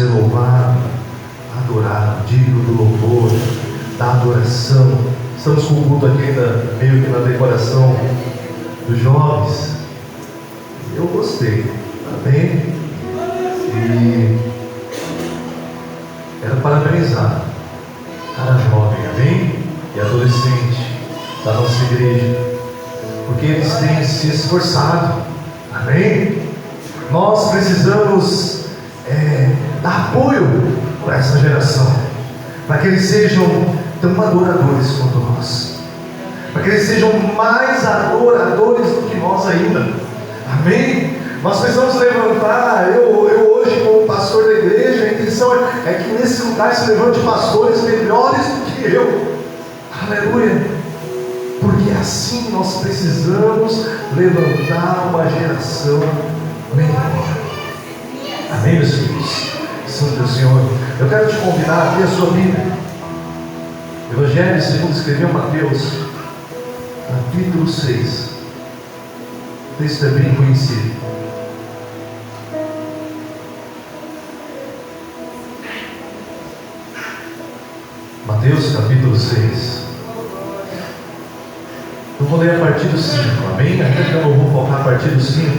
ser louvado, adorado, digno do louvor, da adoração. Estamos com o culto aqui ainda meio que na decoração dos jovens. Eu gostei, tá bem? E quero parabenizar cada jovem, amém? E adolescente da nossa igreja, porque eles têm se esforçado, amém? Nós precisamos dar apoio para essa geração, para que eles sejam tão adoradores quanto nós, para que eles sejam mais adoradores do que nós ainda, amém? Nós precisamos levantar, eu hoje como pastor da igreja, a intenção é que nesse lugar se levante pastores melhores do que eu, aleluia, porque assim nós precisamos levantar uma geração melhor, amém, meus filhos? Santo Deus, Senhor, eu quero te convidar a abrir a sua Bíblia, Evangelho segundo escreveu Mateus, capítulo 6, o texto é bem conhecido. Mateus capítulo 6. Eu vou ler a partir do 5, amém? Ainda que eu não vou focar a partir do 5,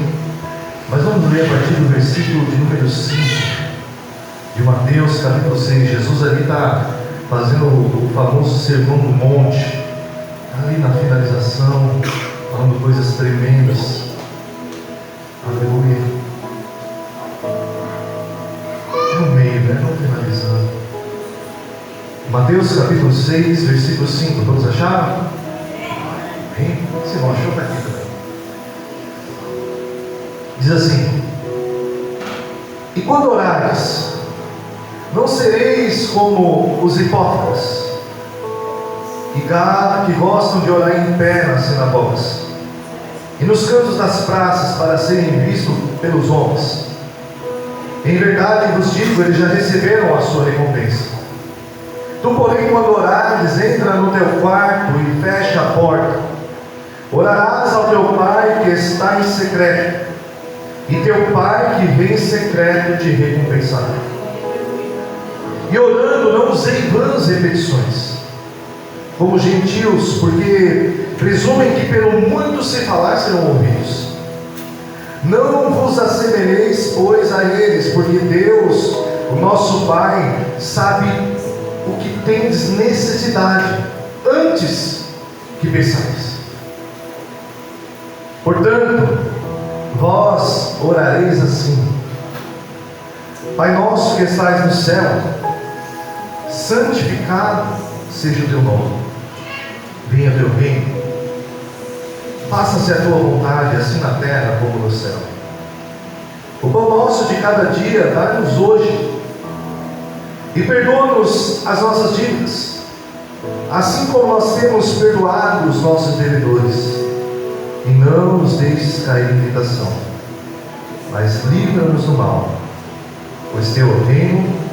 mas vamos ler a partir do versículo de número 5 de Mateus capítulo 6. Jesus ali está fazendo o famoso sermão do monte, ali na finalização, falando coisas tremendas, aleluia, no meio, né? Não finalizando. Mateus capítulo 6, versículo 5, todos acharam? Amém? Se não achou, está aqui também. Diz assim: e quando orares, não sereis como os hipócritas, que gostam de orar em pé nas sinagogas e nos cantos das praças para serem vistos pelos homens. Em verdade vos digo, eles já receberam a sua recompensa. Tu, porém, quando orares, entra no teu quarto e fecha a porta. Orarás ao teu Pai que está em secreto, e teu Pai que vem em secreto te recompensará. E orando, não usei vãs repetições, como gentios, porque presumem que pelo muito se falar serão ouvidos. Não vos assemelheis, pois, a eles, porque Deus, o nosso Pai, sabe o que tendes necessidade, antes que pensais. Portanto, vós orareis assim: Pai nosso que estais no céu, santificado seja o teu nome, venha o teu reino, faça-se a tua vontade, assim na terra como no céu. O pão nosso de cada dia dá-nos hoje, e perdoa-nos as nossas dívidas, assim como nós temos perdoado os nossos devedores, e não nos deixes cair em tentação, mas livra-nos do mal, pois teu é o reino,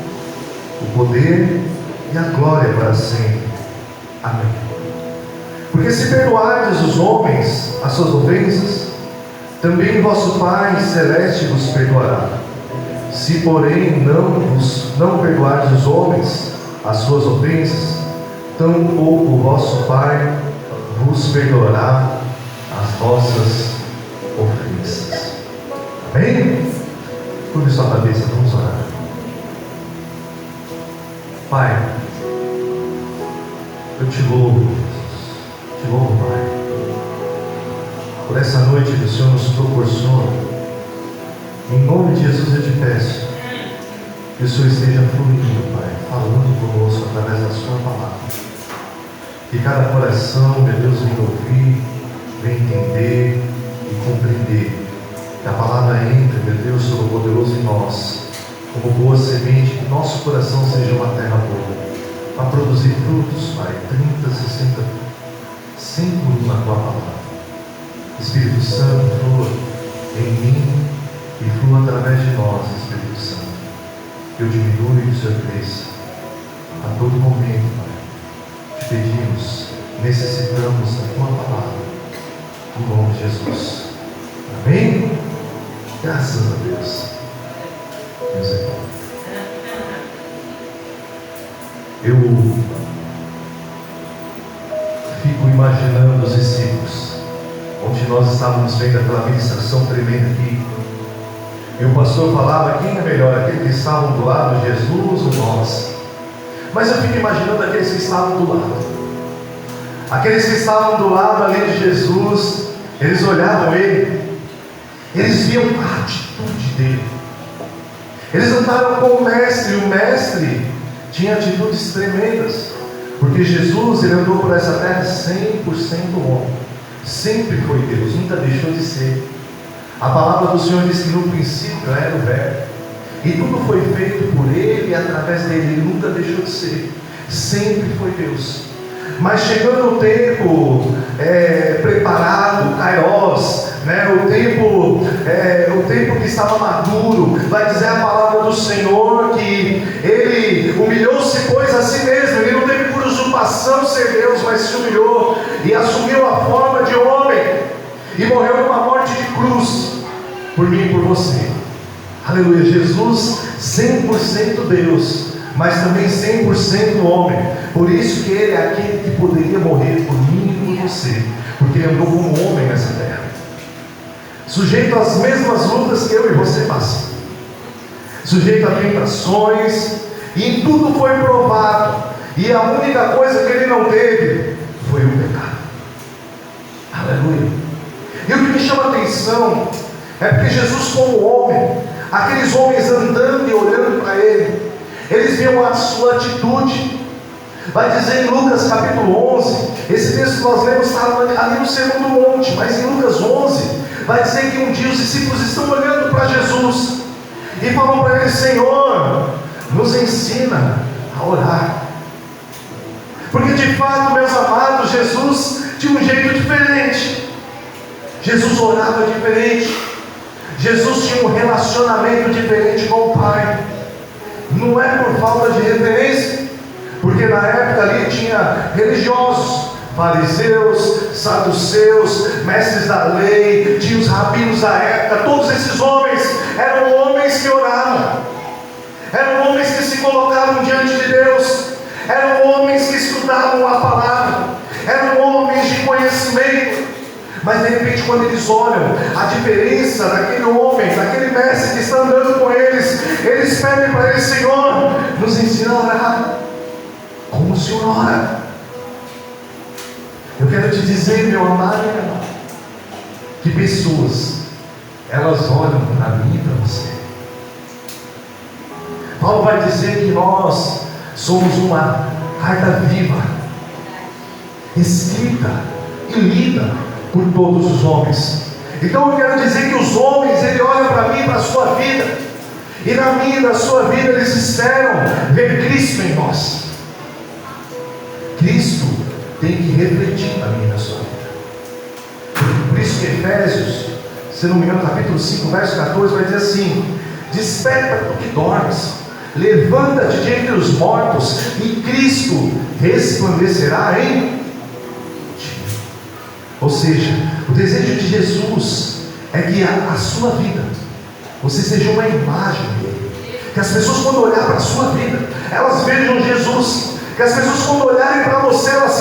o poder e a glória para sempre. Amém. Porque se perdoardes os homens as suas ofensas, também vosso Pai Celeste vos perdoará. Se porém não perdoardes os homens as suas ofensas, tampouco o vosso Pai vos perdoará as vossas ofensas. Amém? Curve sua cabeça, vamos orar. Pai, eu te louvo, Jesus, te louvo, Pai, por essa noite que o Senhor nos proporciona. Em nome de Jesus eu te peço que o Senhor esteja fluindo, Pai, falando conosco através da sua palavra. Que cada coração, meu Deus, venha ouvir, venha entender e compreender. Que a palavra entre, meu Deus, Todo-Poderoso em nós, como boa semente, que nosso coração seja uma terra boa, para produzir frutos, Pai, 30, 60, 100 por na tua palavra. Espírito Santo, flua em mim e flua através de nós, Espírito Santo. Que eu diminua e o Senhor cresça a todo momento, Pai. Te pedimos, necessitamos da tua palavra, no nome de Jesus. Amém? Graças a Deus. Deus é bom. Eu fico imaginando os discípulos, onde nós estávamos vendo aquela ministração tremenda aqui, e o pastor falava: quem é melhor, aqueles que estavam do lado de Jesus ou nós? Mas eu fico imaginando aqueles que estavam do lado. Aqueles que estavam do lado ali de Jesus, eles olhavam ele, eles viam a atitude dele. Eles andaram com o mestre, e o mestre tinha atitudes tremendas, porque Jesus, ele andou por essa terra 100% homem, sempre foi Deus, nunca deixou de ser. A palavra do Senhor diz que no princípio era o Verbo, e tudo foi feito por ele e através dele, ele nunca deixou de ser, sempre foi Deus. Mas chegando o tempo preparado, Kairos, o tempo que estava maduro, vai dizer a palavra do Senhor que ele humilhou-se, pois, a si mesmo. Ele não teve por usurpação ser Deus, mas se humilhou e assumiu a forma de homem e morreu numa morte de cruz por mim e por você. Aleluia. Jesus 100% Deus, mas também 100% homem. Por isso que ele é aquele que poderia morrer por mim e por você, porque ele andou como homem nessa terra, sujeito às mesmas lutas que eu e você passam, sujeito a tentações, e em tudo foi provado, e a única coisa que ele não teve foi o pecado. Aleluia. E o que me chama a atenção é porque Jesus, como homem, aqueles homens andando e olhando para ele, eles viam a sua atitude. Vai dizer em Lucas capítulo 11, esse texto que nós lemos está ali no Sermão do Monte, mas em Lucas 11, vai dizer que um dia os discípulos estão olhando para Jesus e falam para ele: Senhor, nos ensina a orar. Porque de fato, meus amados, Jesus tinha um jeito diferente. Jesus orava diferente. Jesus tinha um relacionamento diferente com o Pai. Não é por falta de reverência, porque na época ali tinha religiosos, fariseus, saduceus, mestres da lei, tinha os rabinos da época. Todos esses homens eram homens que oravam, eram homens que se colocavam diante de Deus, eram homens que estudavam a palavra, eram homens de conhecimento. Mas de repente, quando eles olham a diferença daquele homem, daquele mestre que está andando com eles, eles pedem para ele: Senhor, nos ensina a orar como o Senhor ora. Eu quero te dizer, meu amado e minha amada, que pessoas, elas olham para mim e para você. Paulo vai dizer que nós somos uma carta viva, escrita e lida por todos os homens. Então eu quero dizer que os homens, ele olha para mim e para a sua vida, e na minha e na sua vida eles esperam ver Cristo em nós. Cristo tem que refletir na minha e na sua vida. Por isso que Efésios, se não me engano, capítulo 5, verso 14, vai dizer assim: desperta tu que dormes, levanta-te de entre os mortos, e Cristo resplandecerá em. Ou seja, o desejo de Jesus é que a sua vida, você seja uma imagem dele. Que as pessoas, quando olharem para a sua vida, elas vejam Jesus. Que as pessoas, quando olharem para você, elas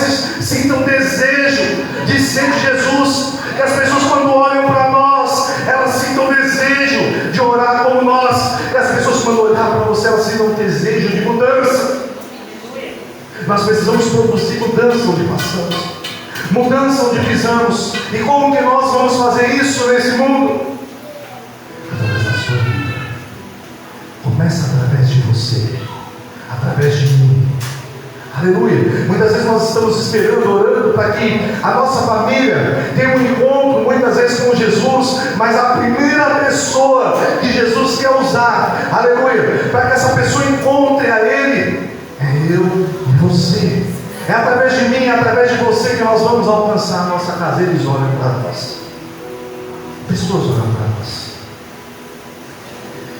sintam desejo de ser Jesus. Que as pessoas, quando olham para nós, elas sintam desejo de orar como nós. Que as pessoas, quando olharem para você, elas sintam desejo de mudança. Nós precisamos produzir mudança onde passamos, mudança onde pisamos. E como que nós vamos fazer isso nesse mundo? Através da sua vida. Começa através de você, através de mim. Aleluia. Muitas vezes nós estamos esperando, orando para que a nossa família tenha um encontro, muitas vezes com Jesus, mas a primeira pessoa que Jesus quer usar, aleluia, para que essa pessoa encontre a Ele, é eu e você. É através de mim, é através de você que nós vamos alcançar a nossa casa. Eles olham para nós, pessoas olham para nós,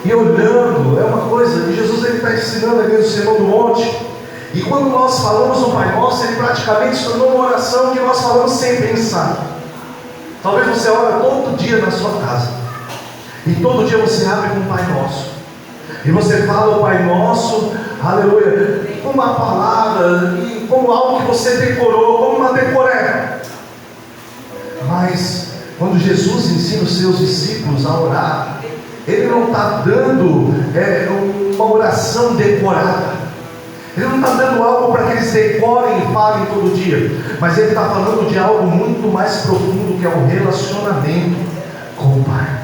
e olhando é uma coisa. E Jesus, ele está ensinando ali no Sermão do Monte. E quando nós falamos no Pai Nosso, ele praticamente se tornou uma oração que nós falamos sem pensar. Talvez você ora todo dia na sua casa, e todo dia você abre com o Pai Nosso, e você fala o Pai Nosso, aleluia, com como uma palavra, e como algo que você decorou, como uma decoreba. Mas quando Jesus ensina os seus discípulos a orar, Ele não está dando uma oração decorada. Ele não está dando algo para que eles decorem e falem todo dia, mas Ele está falando de algo muito mais profundo, que é o relacionamento com o Pai.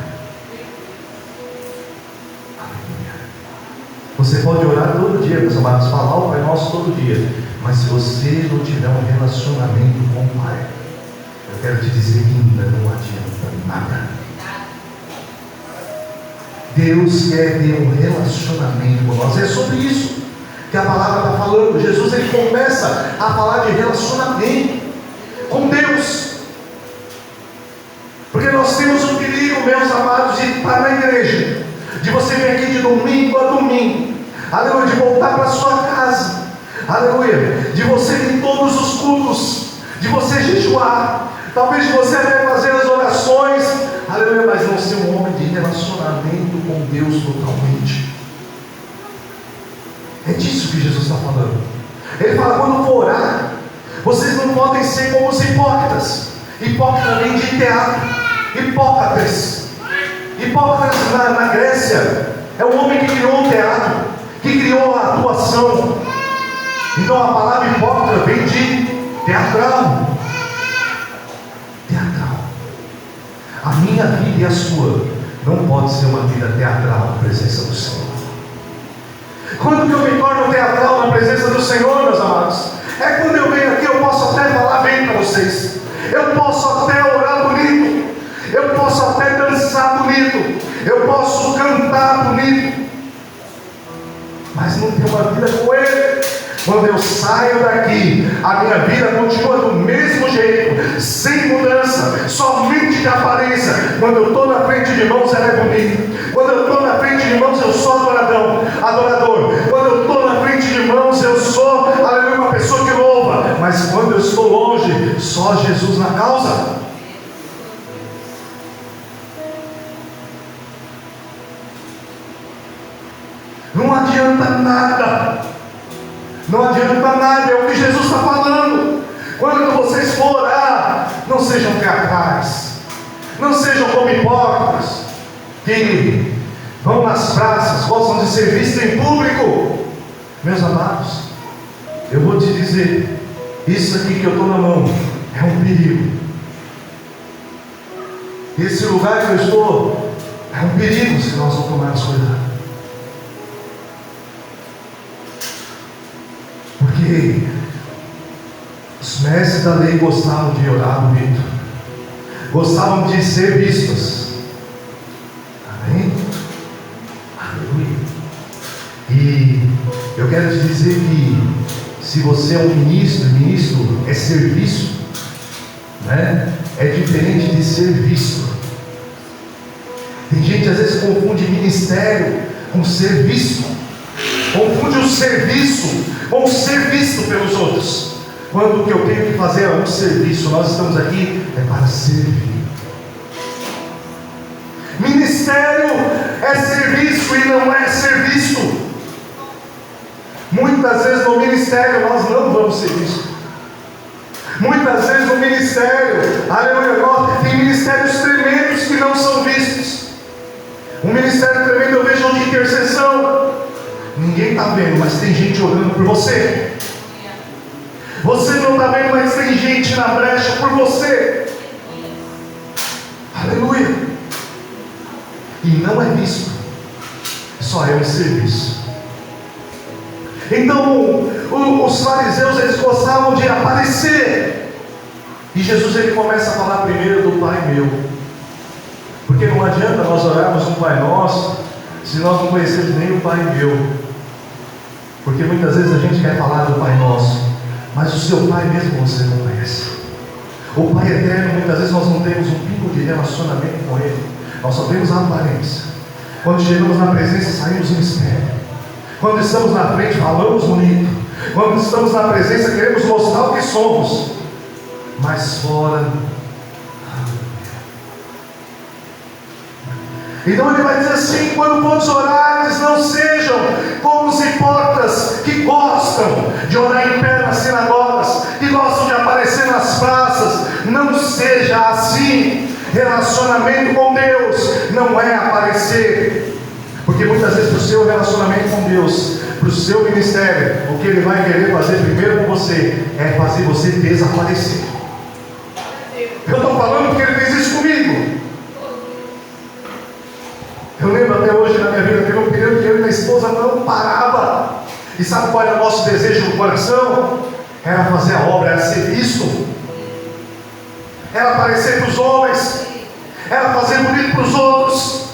Você pode orar todo dia, meus amados, falar o Pai Nosso todo dia, mas se você não tiver um relacionamento com o Pai, eu quero te dizer que ainda não adianta nada. Deus quer ter um relacionamento com nós. É sobre isso que a palavra está falando. Jesus, ele começa a falar de relacionamento com Deus, porque nós temos um perigo, meus amados, de estar na igreja, de você vir aqui de domingo a domingo, aleluia, de voltar para a sua casa, aleluia, de você ir em todos os cultos, de você jejuar, talvez de você até fazer as orações, aleluia, mas não ser um homem de relacionamento com Deus totalmente. É disso que Jesus está falando. Ele fala: quando for orar, vocês não podem ser como os hipócritas. Hipócrita vem de teatro. Hipócrates na Grécia é o homem que criou o teatro, que criou a atuação. Então a palavra hipócrita vem de teatral. A minha vida e a sua não pode ser uma vida teatral na presença do Senhor. Quando que eu me torno teatral na presença do Senhor, meus amados? É quando eu venho aqui, eu posso até falar bem para vocês, eu posso até orar bonito, eu posso até dançar bonito, eu posso cantar bonito, mas não tenho uma vida com Ele. Quando eu saio daqui, a minha vida continua do mesmo jeito, sem mudança, somente de aparência. Quando eu estou na frente de irmãos, ela é bonita. Quando eu estou na frente de irmãos, eu sou adorador. Quando eu estou na frente de irmãos, eu sou, aleluia, uma pessoa que louva. Mas quando eu estou longe, só Jesus na causa. Não adianta nada. Não adianta nada, é o que Jesus está falando. Quando vocês for orar, não sejam teatrais, não sejam como hipócritas, que vão nas praças, gostam de ser vistos em público. Meus amados, eu vou te dizer, isso aqui que eu estou na mão é um perigo. Esse lugar que eu estou é um perigo se nós não tomarmos cuidado. Porque os mestres da lei gostavam de orar bonito, gostavam de ser vistos. Amém? Aleluia. E eu quero te dizer que se você é um ministro é serviço, né? É diferente de ser visto. Tem gente que às vezes confunde ministério com serviço, confunde o serviço com ser visto pelos outros, quando o que eu tenho que fazer é um serviço. Nós estamos aqui para servir. Ministério é serviço e não é ser visto. Muitas vezes no ministério nós não vamos ser vistos. Muitas vezes no ministério, aleluia, tem ministérios tremendos que não são vistos. Um ministério tremendo eu vejo de intercessão. Ninguém está vendo, mas tem gente orando por você. Você não está vendo, mas tem gente na brecha por você. Aleluia. E não é visto, só é um serviço. Então os fariseus, eles gostavam de aparecer. E Jesus, ele começa a falar primeiro do Pai meu. Porque não adianta nós orarmos um Pai Nosso se nós não conhecermos nem o Pai meu. Porque muitas vezes a gente quer falar do Pai Nosso, mas o seu Pai mesmo você não conhece. O Pai eterno, muitas vezes nós não temos um pingo de relacionamento com Ele. Nós só temos a aparência. Quando chegamos na presença, saímos em espera. Quando estamos na frente, falamos bonito. Quando estamos na presença, queremos mostrar o que somos. Mas fora, então ele vai dizer assim: quando for orar, não sejam como os hipócritas que gostam gostam de orar em pé nas sinagogas, que gostam de aparecer nas praças. Não seja assim. Relacionamento com Deus não é aparecer, porque muitas vezes para o seu relacionamento com Deus, para o seu ministério, o que Ele vai querer fazer primeiro com você é fazer você desaparecer. Eu estou falando porque Ele fez isso comigo. Eu lembro até hoje na minha vida, teve um período que eu e minha esposa não parava. E sabe qual era o nosso desejo no coração? Era fazer a obra, era ser visto, era aparecer para os homens, era fazer bonito para os outros.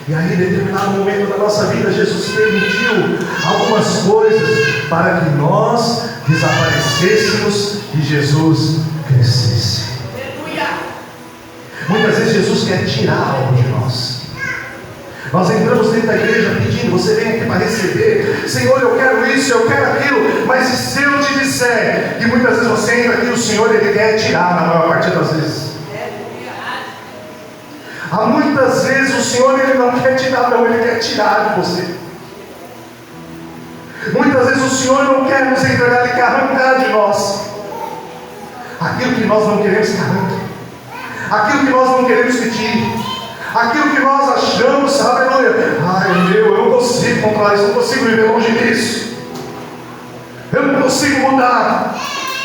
E aí, em determinado momento da nossa vida, Jesus permitiu algumas coisas para que nós desaparecêssemos e Jesus crescesse. Muitas vezes Jesus quer tirar algo de nós. Nós entramos dentro da igreja pedindo, você vem aqui para receber, Senhor, eu quero isso, eu quero aquilo. Mas e se eu te disser que muitas vezes você entra aqui, o Senhor Ele quer tirar na maior parte das vezes. Há muitas vezes o Senhor Ele não quer tirar, não, Ele quer tirar de você. Muitas vezes o Senhor não quer nos entregar, Ele quer arrancar de nós aquilo que nós não queremos que arranque, aquilo que nós não queremos que tire, aquilo que nós achamos, aleluia, eu não consigo controlar isso, eu não consigo viver longe disso, eu não consigo mudar.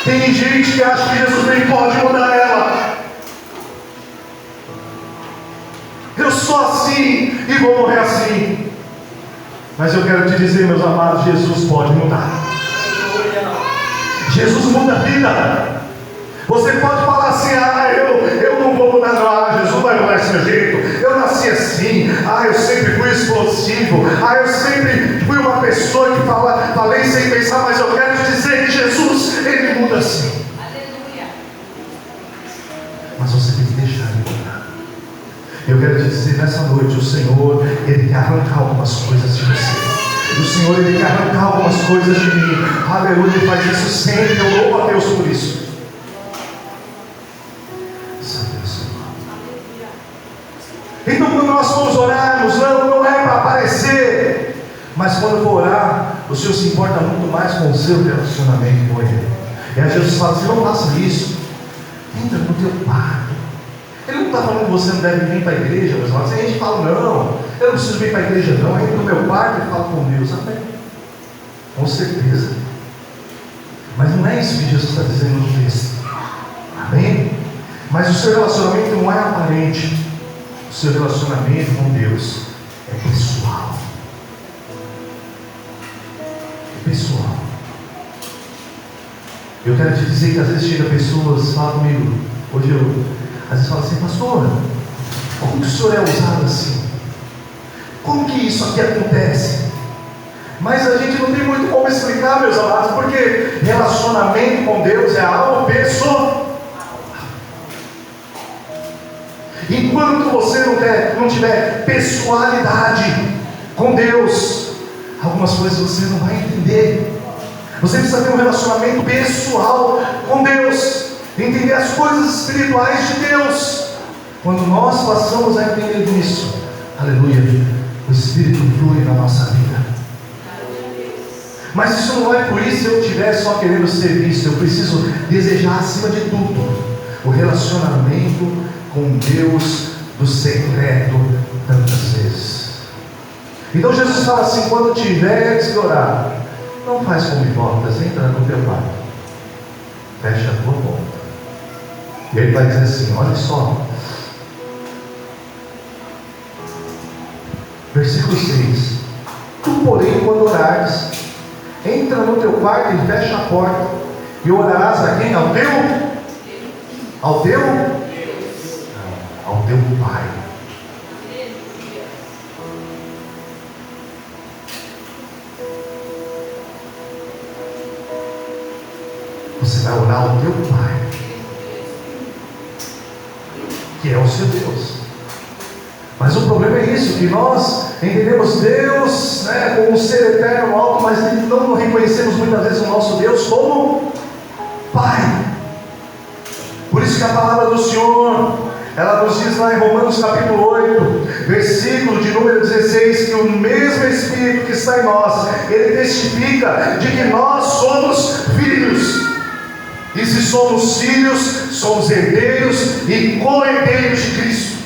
Tem gente que acha que Jesus nem pode mudar ela. Eu sou assim e vou morrer assim. Mas eu quero te dizer, meus amados, Jesus pode mudar. Jesus muda a vida. Você pode falar assim, eu não vou mudar não, Jesus vai mudar esse meu jeito, eu nasci assim, eu sempre fui explosivo, eu sempre fui uma pessoa que falei sem pensar, mas eu quero te dizer que Jesus, Ele muda assim. Aleluia. Mas você tem que deixar Ele mudar. Eu quero te dizer nessa noite, o Senhor, Ele quer arrancar algumas coisas de você. O Senhor, Ele quer arrancar algumas coisas de mim. Aleluia, Ele faz isso sempre, eu louvo a Deus por isso. Então quando nós formos orarmos, não é para aparecer, mas quando for orar, o Senhor se importa muito mais com o seu relacionamento com Ele. E aí Jesus fala assim, não faça isso, entra no teu quarto. Ele não está falando que você não deve vir para a igreja, mas a gente fala, não, eu não preciso vir para a igreja não, entra no meu quarto e fala com Deus. Amém? Com certeza. Mas não é isso que Jesus está dizendo no texto. Amém? Mas o seu relacionamento não é aparente. O seu relacionamento com Deus é pessoal. É pessoal. Eu quero te dizer que às vezes chega pessoas, fala comigo, hoje eu às vezes falo assim, pastor, como que o senhor é usado assim? Como que isso aqui acontece? Mas a gente não tem muito como explicar, meus amados, porque relacionamento com Deus é algo pessoal. Enquanto você não tiver pessoalidade com Deus, algumas coisas você não vai entender. Você precisa ter um relacionamento pessoal com Deus, entender as coisas espirituais de Deus. Quando nós passamos a entender isso, aleluia, o Espírito flui na nossa vida. Mas isso não vai fluir se eu estiver só querendo ser visto. Eu preciso desejar acima de tudo o relacionamento com Deus do secreto tantas vezes. Então Jesus fala assim, quando tiveres que orar, não faz como hipócritas, entra no teu quarto, fecha a tua porta. E ele vai dizer assim, olha só, versículo 6, tu porém quando orares, entra no teu quarto e fecha a porta, e orarás a quem? Ao teu Pai. Você vai orar ao teu Pai, que é o seu Deus. Mas o problema é isso, que nós entendemos Deus, como um ser eterno alto, mas não reconhecemos muitas vezes o nosso Deus como Pai. Por isso que a palavra do Senhor, Ela nos diz lá em Romanos capítulo 8, versículo de número 16, que o mesmo Espírito que está em nós, ele testifica de que nós somos filhos. E se somos filhos, somos herdeiros e co-herdeiros de Cristo.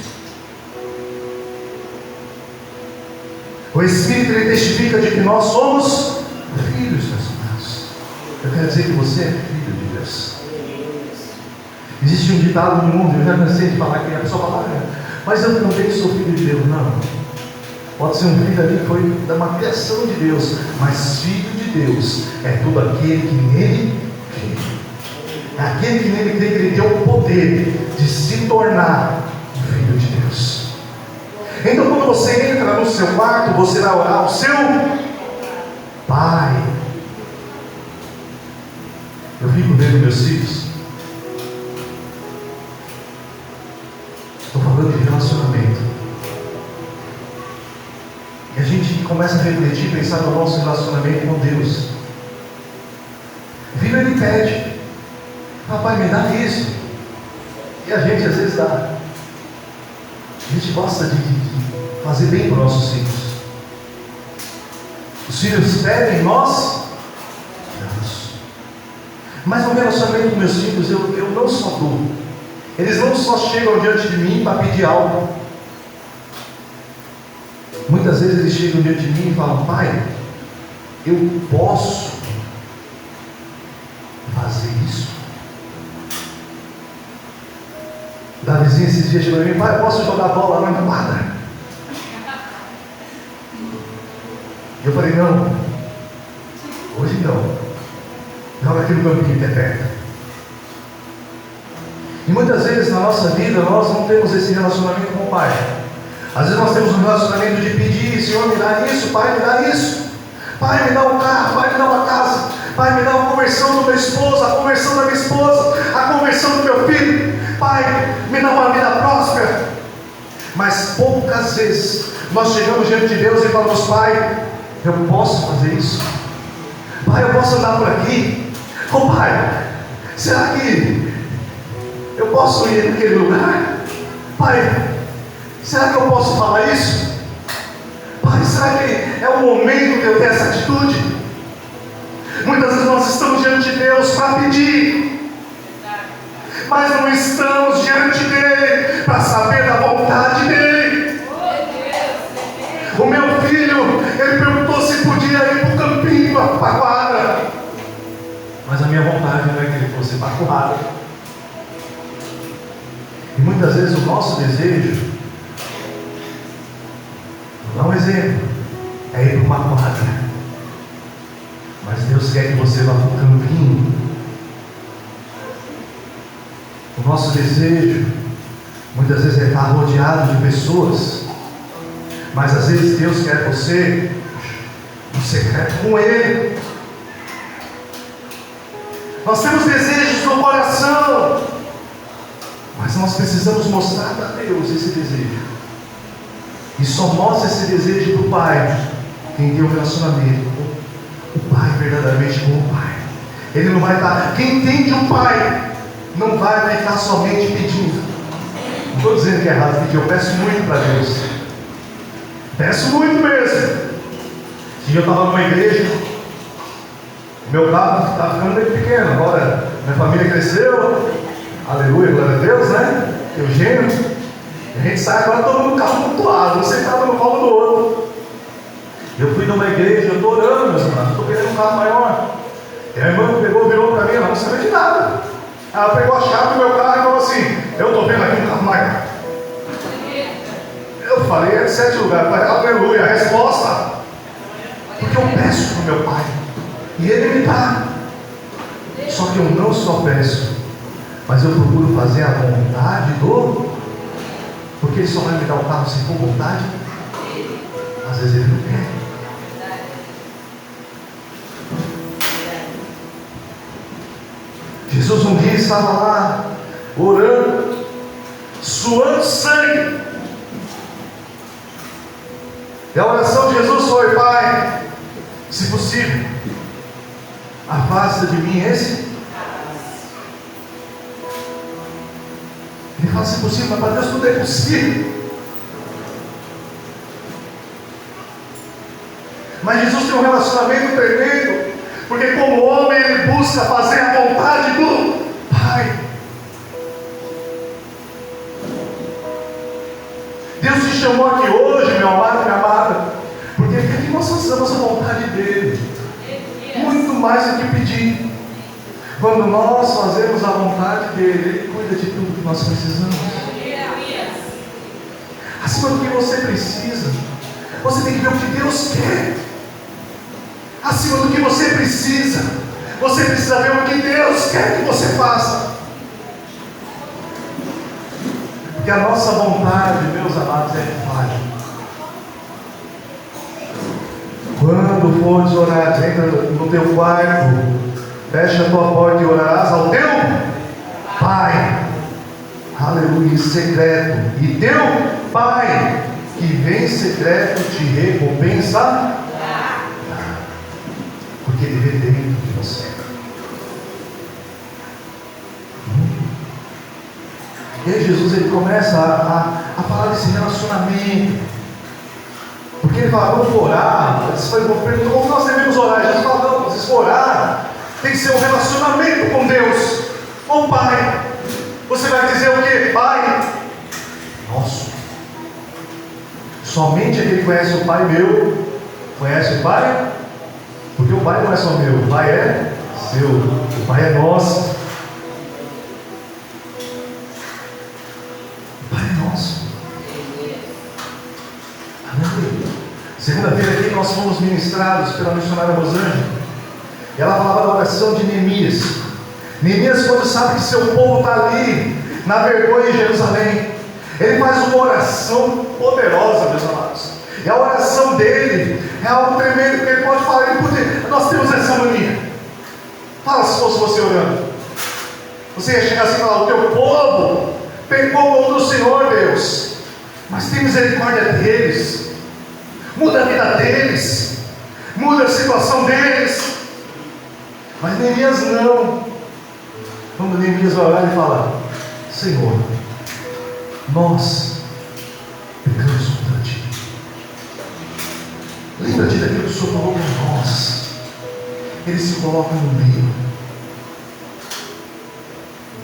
O Espírito, ele testifica de que nós somos filhos, meus irmãos. Eu quero dizer que você é filho de Deus. Existe um ditado no mundo, eu já cansei de falar que a pessoa fala, mas eu também sou filho de Deus. Não. Pode ser um filho ali que foi da uma criação de Deus, mas filho de Deus é todo aquele que nele crê. É aquele que nele crê, que ele tem o poder de se tornar filho de Deus. Então, quando você entra no seu quarto, você vai orar ao seu Pai. Eu fico vendo meus filhos. Estou falando de relacionamento. E a gente começa a refletir, pensar no nosso relacionamento com Deus. Filho, ele pede: papai, me dá isso. E a gente às vezes dá. A gente gosta de fazer bem para os nossos filhos. Os filhos pedem, nós damos. Mas no relacionamento com meus filhos, eu não só dou. Eles não só chegam diante de mim para pedir algo. Muitas vezes eles chegam diante de mim e falam: pai, eu posso fazer isso? Da vizinha esses dias chegou para mim: pai, eu posso jogar bola lá na quadra? Eu falei: não, hoje não. Joga aqui no campinho que é perto. E muitas vezes na nossa vida nós não temos esse relacionamento com o Pai. Às vezes nós temos um relacionamento de pedir: Senhor, me dá isso, Pai, me dá isso. Pai, me dá um carro, Pai, me dá uma casa. Pai, me dá uma conversão do meu esposo, a conversão da minha esposa, a conversão do meu filho. Pai, me dá uma vida próspera. Mas poucas vezes nós chegamos diante de Deus e falamos: pai, eu posso fazer isso? Pai, eu posso andar por aqui? Ô pai, será que eu posso ir naquele lugar? Pai, será que eu posso falar isso? Pai, será que é o momento de eu ter essa atitude? Muitas vezes nós estamos diante de Deus para pedir, mas não estamos diante dele para saber da vontade dele. O meu filho, ele perguntou se podia ir para o campinho, para a quadra, mas a minha vontade não é que ele fosse para a quadra. E muitas vezes o nosso desejo, vou dar um exemplo, é ir para uma quadra, mas Deus quer que você vá para o campinho. O nosso desejo muitas vezes é estar rodeado de pessoas, mas às vezes Deus quer você no secreto com Ele. Nós temos desejos no coração, mas nós precisamos mostrar para Deus esse desejo. E só mostra esse desejo para o Pai quem tem um relacionamento com o Pai, verdadeiramente com o Pai. Ele não vai estar. Quem entende o Pai não vai ficar somente pedindo. Não estou dizendo que é errado pedir, eu peço muito para Deus. Peço muito mesmo. Esse dia eu estava numa igreja, meu carro está ficando bem pequeno, agora minha família cresceu, aleluia, glória a Deus, né? Eugênio, a gente sai agora todo mundo carro mutuado, um sentado no colo do outro. Eu fui numa igreja, eu estou orando, meus irmãos, estou querendo um carro maior. E a irmã virou para mim, ela não sabia de nada. Ela pegou a chave do meu carro e falou assim: eu estou vendo aqui um carro maior. Eu falei: é de 7 lugares. Eu falei: aleluia, a resposta. Porque eu peço para o meu Pai e Ele me dá. Só que eu não só peço, mas eu procuro fazer a vontade do. Porque Ele só vai me dar o carro se for vontade. Às vezes Ele não quer. Jesus um dia estava lá orando, suando sangue. E a oração de Jesus foi: Pai, se possível, afasta de mim esse. Ele parece impossível, mas para Deus tudo é possível. Mas Jesus tem um relacionamento tremendo, porque como homem ele busca fazer a vontade do Pai. Deus te chamou aqui hoje, meu amado, minha amada, porque Ele quer que nós façamos a vontade dEle, muito mais do que pedir. Quando nós fazemos a vontade dEle, Ele cuida de tudo que nós precisamos. Acima do que você precisa, você tem que ver o que Deus quer. Acima do que você precisa, você precisa ver o que Deus quer que você faça. Porque a nossa vontade, meus amados, é falha. Quando fores orar, entra no teu quarto, fecha a tua porta e orarás ao teu Pai, aleluia, em secreto, e teu Pai que vem em secreto te recompensará, porque Ele vê dentro de você. E aí Jesus ele começa a falar desse relacionamento, porque ele fala, vamos orar. Você pergunta, como nós devemos orar? Jesus fala, não, vocês for orar, tem que ser um relacionamento com Deus, com o Pai. Você vai dizer o que? Pai nosso. Somente aquele que conhece o Pai meu, conhece o Pai, porque o Pai não é só meu, o Pai é seu, o Pai é nosso. Segunda-feira aqui nós fomos ministrados pela missionária Rosângela, e ela falava da oração de Neemias. Neemias, quando sabe que seu povo está ali na vergonha em Jerusalém, ele faz uma oração poderosa, meus amados. E a oração dele é algo tremendo, porque ele pode falar, nós temos essa mania. Fala se fosse você orando, você ia chegar assim e falar, o teu povo pecou contra o Senhor Deus, mas tem misericórdia deles, muda a vida deles, muda a situação deles. Mas Neemias não. Quando Neemias vai orar, ele fala, Senhor, nós pecamos contra Ti. Lembra-te daquilo que o Senhor falou para nós. Ele se coloca no meio.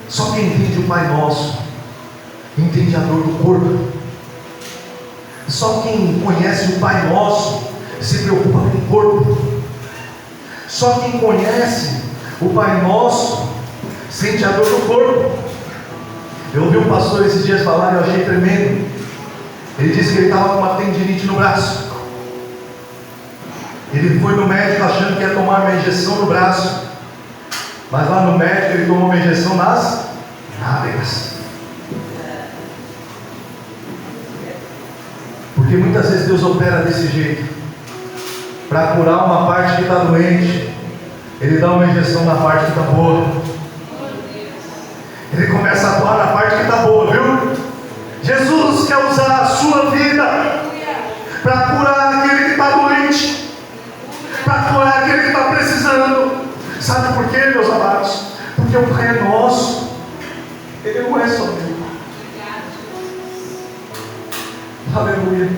Só quem entende o Pai Nosso entende a dor do corpo. Só quem conhece o Pai Nosso se preocupa com o corpo. Só quem conhece o Pai Nosso sente a dor do corpo. Eu ouvi um pastor esses dias falar e eu achei tremendo. Ele disse que ele estava com uma tendinite no braço. Ele foi no médico achando que ia tomar uma injeção no braço, mas lá no médico ele tomou uma injeção nas nádegas. Porque muitas vezes Deus opera desse jeito, para curar uma parte que está doente. Ele dá uma injeção na parte que está boa. Ele começa a atuar na parte que está boa, viu? Jesus quer usar a sua vida para curar aquele que está doente, para curar aquele que está precisando. Sabe por quê, meus amados? Porque o Pai é nosso, Ele não é só meu. Aleluia.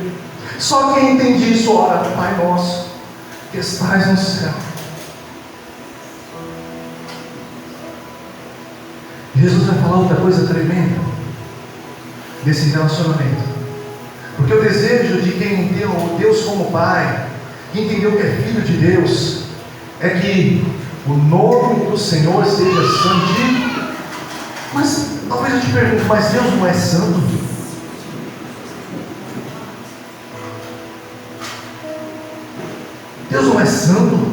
Só quem entende isso ora, Pai nosso que estás no céu. Jesus vai falar outra coisa tremenda desse relacionamento, porque o desejo de quem tem o Deus como Pai, que entendeu que é filho de Deus, é que o nome do Senhor seja santificado. Mas talvez eu te pergunte, mas Deus não é santo? Deus não é santo?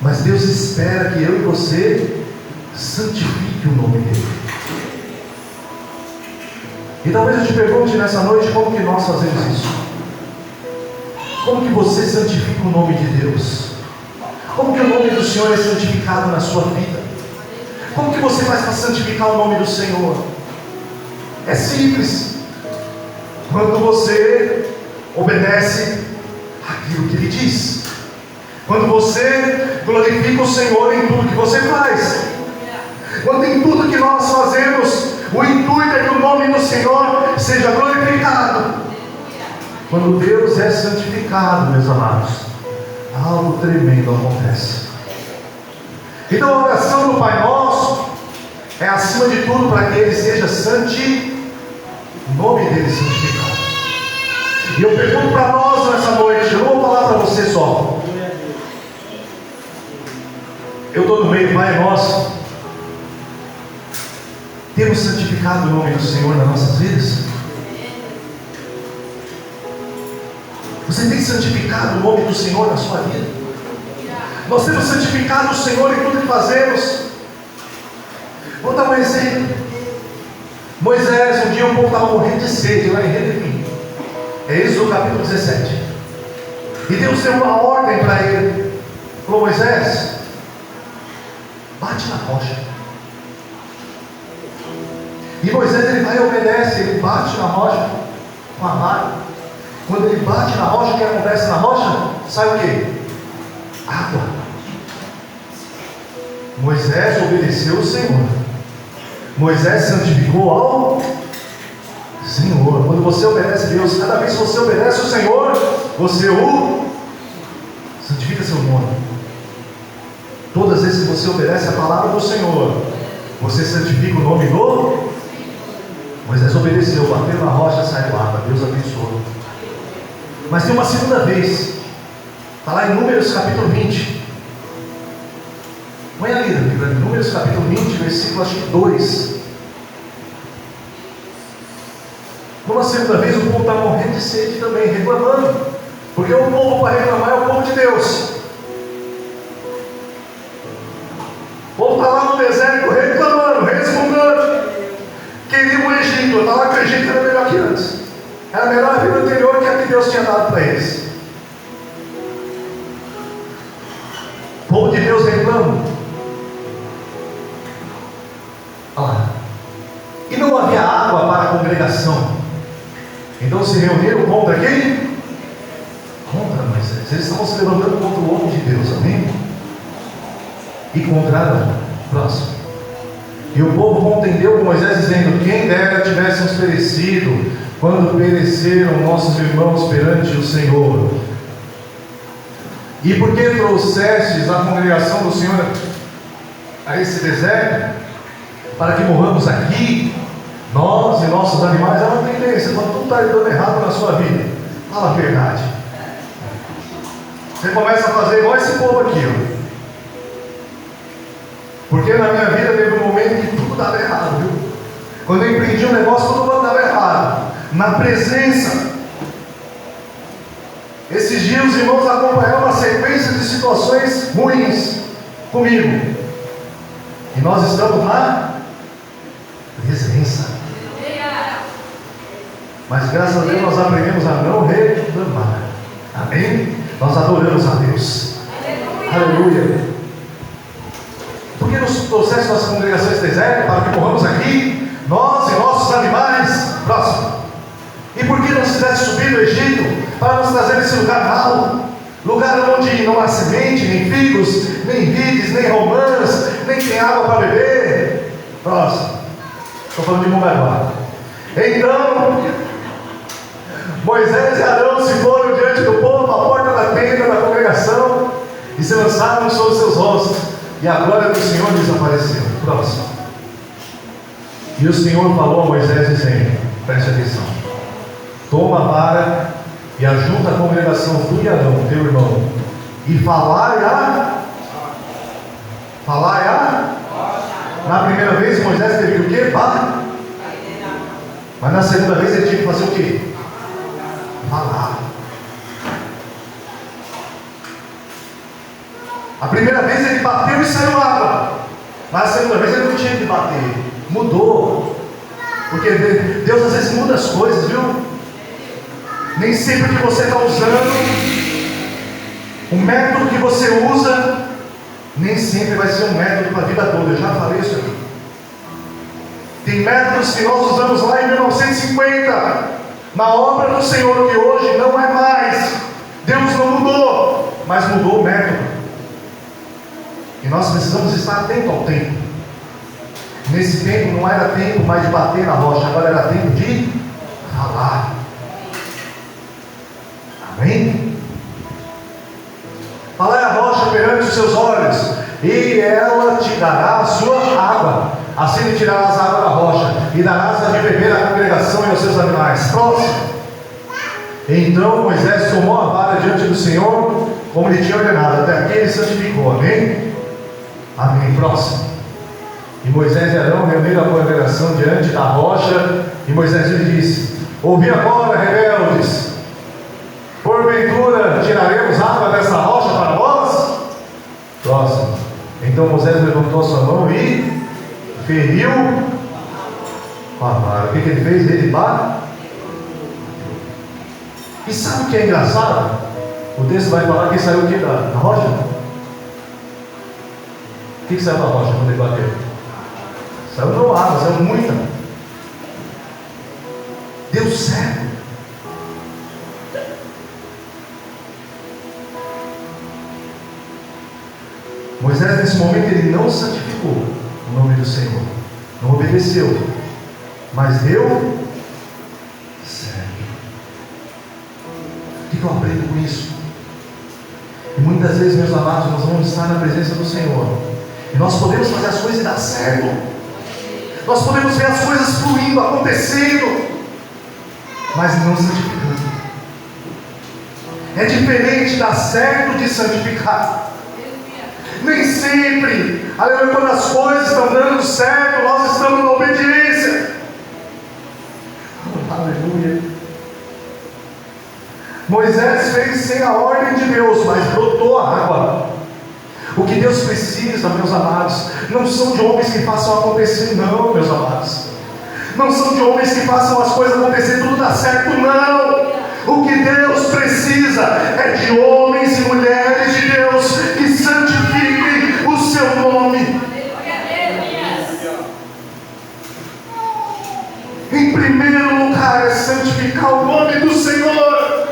Mas Deus espera que eu e você santifique o nome dEle. E talvez eu te pergunte nessa noite, como que nós fazemos isso? Como que você santifica o nome de Deus? Como que o nome do Senhor é santificado na sua vida? Como que você faz para santificar o nome do Senhor? É simples. Quando você obedece aquilo que Ele diz. Quando você glorifica o Senhor em tudo que você faz. Quando em tudo que nós fazemos, o intuito é que o nome do Senhor seja glorificado. Quando Deus é santificado, meus amados, algo tremendo acontece. Então a oração do Pai Nosso é acima de tudo para que Ele seja o nome dele santificado. E eu pergunto para nós nessa noite, eu não vou falar para você só. Eu estou no meio, Pai Nosso. Temos santificado o nome do Senhor nas nossas vidas? Você tem santificado o nome do Senhor na sua vida? Nós temos santificado o Senhor em tudo que fazemos. Vou dar um exemplo. Moisés, um dia o povo estava morrendo de sede lá em Redeim. É Êxodo capítulo 17. E Deus deu uma ordem para ele. Falou: Moisés, bate na rocha. E Moisés, ele vai e obedece. Ele bate na rocha com a vara. Quando ele bate na rocha, o que acontece na rocha? Sai o quê? Água. Moisés obedeceu o Senhor. Moisés santificou ao Senhor. Quando você obedece a Deus, cada vez que você obedece ao Senhor, você o santifica seu nome. Todas as vezes que você obedece a palavra do Senhor, você santifica o nome do Moisés. Obedeceu, bateu na rocha, saiu água. Deus abençoou. Mas tem uma segunda vez. Está lá em Números capítulo 20. Põe ali, Números capítulo 20, versículo acho que 2. Numa segunda vez, o povo está morrendo de sede também, reclamando. Porque o povo para reclamar é o povo de Deus. O povo está lá no deserto reclamando, resmungando. Queria o Egito. Eu estava que o Egito era melhor que antes. Era melhor a vida anterior que a que Deus tinha dado para eles. O povo de Deus reclama. Olha lá. E não havia água para a congregação. Então se reuniram contra quem? Contra Moisés. Eles estavam se levantando contra o homem de Deus, amém? E contra Arão. Próximo. E o povo contendeu com Moisés, dizendo: quem dera tivéssemos perecido quando pereceram nossos irmãos perante o Senhor. E por que trouxestes a congregação do Senhor a esse deserto? Para que morramos aqui, nós e nossos animais. É uma tendência, quando tudo está dando errado na sua vida, fala a verdade. Você começa a fazer igual esse povo aqui, ó. Porque na minha vida teve um momento que tudo dava errado, viu? Quando eu empreendi um negócio, tudo dava errado. Na presença. Esses dias os irmãos acompanharam uma sequência de situações ruins comigo. E nós estamos na presença. Mas graças a Deus nós aprendemos a não reclamar. Amém? Nós adoramos a Deus. Aleluia. Por que nos trouxeste nossa congregação a esse deserto? Para que morramos aqui, nós e nossos animais. Próximo. E por que nos fizeste subir do Egito? Para nos trazer esse lugar mau, lugar onde não há semente, nem figos, nem vides, nem romãs, nem tem água para beber. Próximo. Estou falando de Mongaguá. Então Moisés e Arão se foram diante do povo à porta da tenda da congregação e se lançaram sobre seus rostos, e a glória do Senhor desapareceu. Próximo. E o Senhor falou a Moisés dizendo: preste atenção, toma a vara e ajunta a congregação, tu e Arão, teu irmão, e falai a. Na primeira vez Moisés teve que o quê? Mas na segunda vez ele tinha que fazer o quê? Falar. A primeira vez ele bateu e saiu água. Mas a segunda vez ele não tinha que bater. Mudou. Porque Deus às vezes muda as coisas, viu? Nem sempre que você está usando, o método que você usa, nem sempre vai ser um método para a vida toda. Eu já falei isso aqui. Tem métodos que nós usamos lá em 1950, na obra do Senhor, que hoje não é mais. Deus não mudou. mas mudou o método. E nós precisamos estar atentos ao tempo. Nesse tempo não era tempo mais de bater na rocha, agora era tempo de falar. Amém? Falar a rocha perante os seus olhos, e ela te dará a sua água. Assim lhe tirarás a água da rocha, e darás a de beber à congregação e aos seus animais. Próximo. Então Moisés tomou a vara diante do Senhor, como lhe tinha ordenado. Até aqui ele santificou. Amém? Amém. Próximo. E Moisés e Arão reuniram a congregação diante da rocha, e Moisés lhe disse: ouvi agora, rebeldes, porventura tiraremos água dessa rocha para nós? Próximo. Então Moisés levantou a sua mão e feriu com a vara. O que ele fez? Ele bateu. E sabe o que é engraçado? O texto vai falar que saiu o que da rocha? O que saiu da rocha quando ele bateu? Saiu não água, saiu muita. Deu certo. Moisés nesse momento ele não santificou o nome do Senhor, não obedeceu, mas deu certo. O que eu aprendo com isso? E muitas vezes, meus amados, nós vamos estar na presença do Senhor, e nós podemos fazer as coisas e dar certo, nós podemos ver as coisas fluindo, acontecendo, mas não santificando. É diferente dar certo de santificar. Nem sempre, aleluia, quando as coisas estão dando certo, nós estamos na obediência. Aleluia. Moisés fez sem a ordem de Deus, mas brotou a água. O que Deus precisa, meus amados, não são de homens que façam acontecer, não, meus amados. Não são de homens que façam as coisas acontecer, tudo dá certo, não. O que Deus precisa é de homens e mulheres de Deus que santifiquem o seu nome. Em primeiro lugar é santificar o nome do Senhor.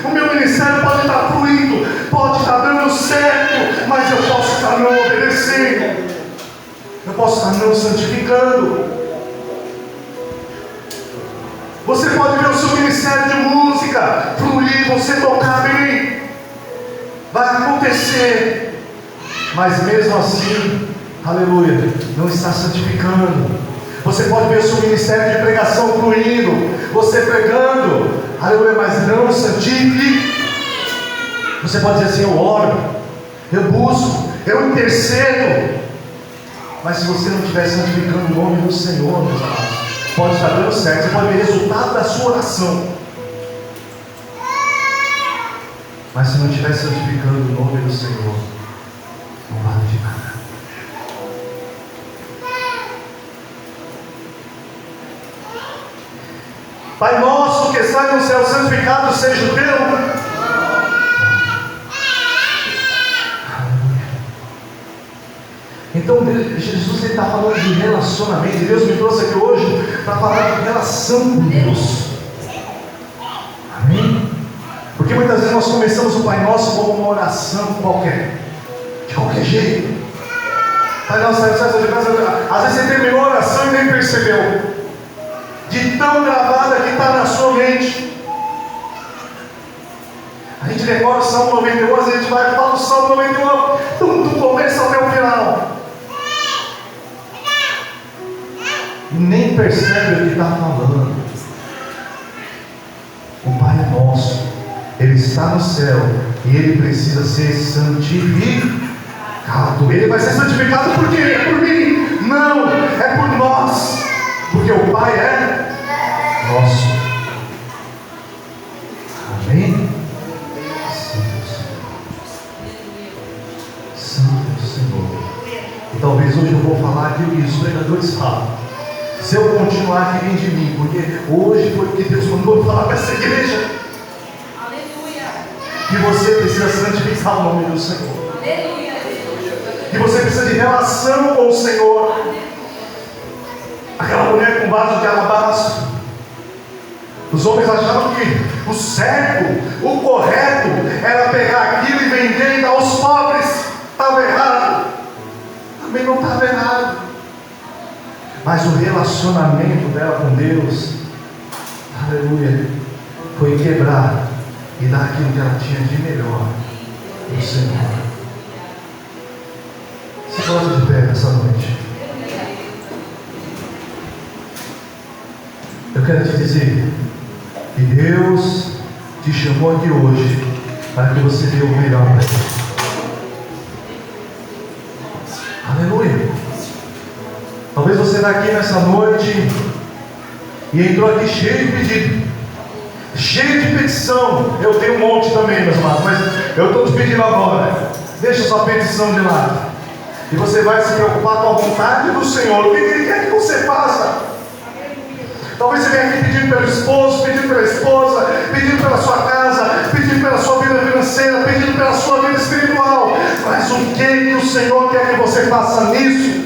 O meu ministério pode estar fluindo, pode estar dando certo, mas eu posso estar não obedecendo, eu posso estar não santificando. Você pode ver o seu ministério de música fluir, você tocar bem, vai acontecer, mas mesmo assim, aleluia, não está santificando. Você pode ver o seu ministério de pregação fluindo, você pregando, aleluia, mas não santifique. Você pode dizer assim: eu oro, eu busco, eu intercedo, mas se você não estiver santificando o nome do Senhor, meus amados, pode estar dando certo, você pode ver o resultado da sua oração, mas se não estiver santificando o nome do Senhor, não vale de nada. Pai nosso que está no céu, santificado seja o teu nome. Então Jesus está falando de relacionamento, e Deus me trouxe aqui hoje para falar de relação com Deus. Amém? Porque muitas vezes nós começamos o Pai Nosso como uma oração qualquer, de qualquer jeito. Pai Nosso, às vezes você terminou a oração e nem percebeu, de tão gravada que está na sua mente. A gente decora o Salmo 91, às vezes a gente vai e fala o Salmo 91 do começo até o final, e nem percebe o que está falando. O Pai é nosso, Ele está no céu, e Ele precisa ser santificado. Ele vai ser santificado por quê? É por mim? Não, é por nós, porque o Pai é nosso. Amém? Santo Senhor. E talvez hoje eu vou falar aquilo que os pregadores falam. Se eu continuar aqui, vem de mim, porque hoje foi o que Deus mandou falar para essa igreja. Aleluia. Que você precisa santificar o nome do Senhor. Aleluia. Que você precisa de relação com o Senhor. Aquela mulher com vaso de alabastro, os homens achavam que O certo, o correto, era pegar aquilo e vender e dar aos pobres. Estava errado. Também não estava errado. Mas o relacionamento dela com Deus, aleluia, foi quebrar e dar aquilo que ela tinha de melhor para o Senhor. Se coloque de pé nessa noite. Eu quero te dizer que Deus te chamou aqui hoje para que você dê o melhor para Ele. Aleluia. Talvez você está aqui nessa noite e entrou aqui cheio de pedido, cheio de petição. Eu tenho um monte também, meus amados, mas eu estou te pedindo agora, deixa sua petição de lado e você vai se preocupar com a vontade do Senhor. O que Ele quer que você faça? Talvez você venha aqui pedindo pelo esposo, pedindo pela esposa, pedindo pela sua casa, pedindo pela sua vida financeira, pedindo pela sua vida espiritual. Mas o que o Senhor quer que você faça nisso?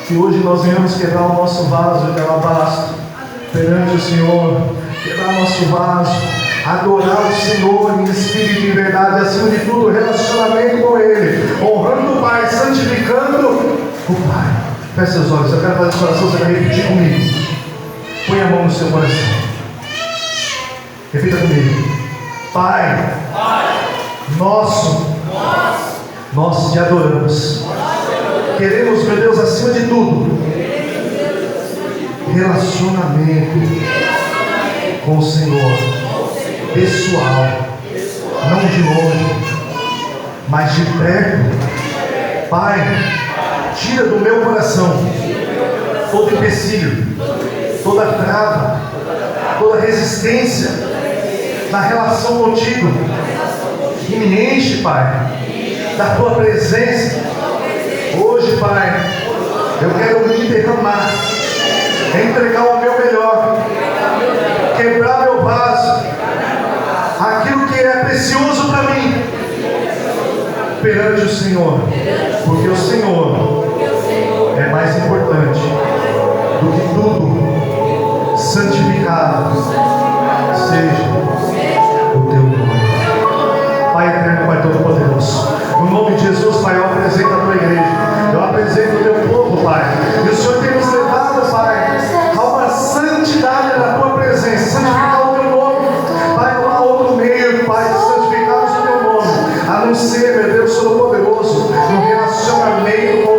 Que hoje nós venhamos quebrar o nosso vaso de alabastro perante o Senhor, quebrar o nosso vaso, adorar o Senhor em espírito e em verdade, acima de tudo, relacionamento com Ele, honrando o Pai, santificando o Pai. Feche seus olhos, eu quero fazer essa oração, você vai repetir comigo. Põe a mão no seu coração. Repita comigo. Pai, nós te adoramos. Queremos, meu Deus, acima de tudo, relacionamento com o Senhor, pessoal, não de longe, mas de perto. Pai, tira do meu coração todo empecilho, toda trava, toda resistência na relação contigo, e me enche, Pai, da tua presença. Hoje, Pai, eu quero me derramar, entregar o meu melhor, quebrar meu vaso, aquilo que é precioso para mim, perante o Senhor, porque o Senhor é mais importante do que tudo. Santificado seja o teu nome. Pai eterno, Pai todo-poderoso, no nome de Jesus, Pai, eu apresento a tua igreja, eu apresento o teu povo, Pai, e o Senhor tem nos levado, Pai, a uma santidade na tua presença, santificar o teu nome, Pai, não há outro meio, Pai, de santificarmos o teu nome, a não ser, meu Deus Todo-Poderoso, no relacionamento com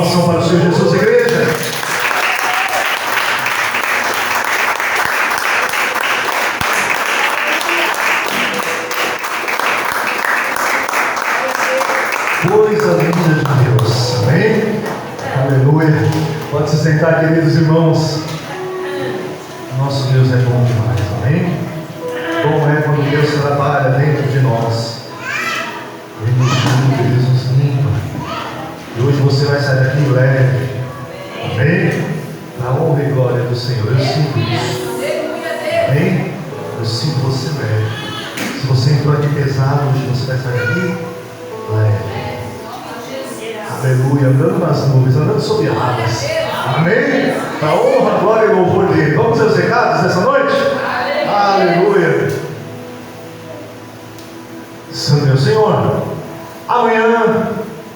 salvação para o Senhor Jesus, igreja. Coisa linda de Deus, amém? Aleluia. Pode se sentar, queridos irmãos. Nosso Deus é bom demais, amém? Bom é quando Deus trabalha dentro de nós. Ele nos limpa, Ele nos limpa. E hoje você vai sair daqui leve, amém? Na honra e glória do Senhor. Eu sinto isso, amém? Eu sinto você leve. Se você entrou aqui pesado, hoje você vai sair daqui leve. Aleluia, andando nas nuvens, andando sobre águas. Amém? A honra, glória e louvor dele. Vamos aos recados nessa noite? Aleluia. Santo meu Senhor, amanhã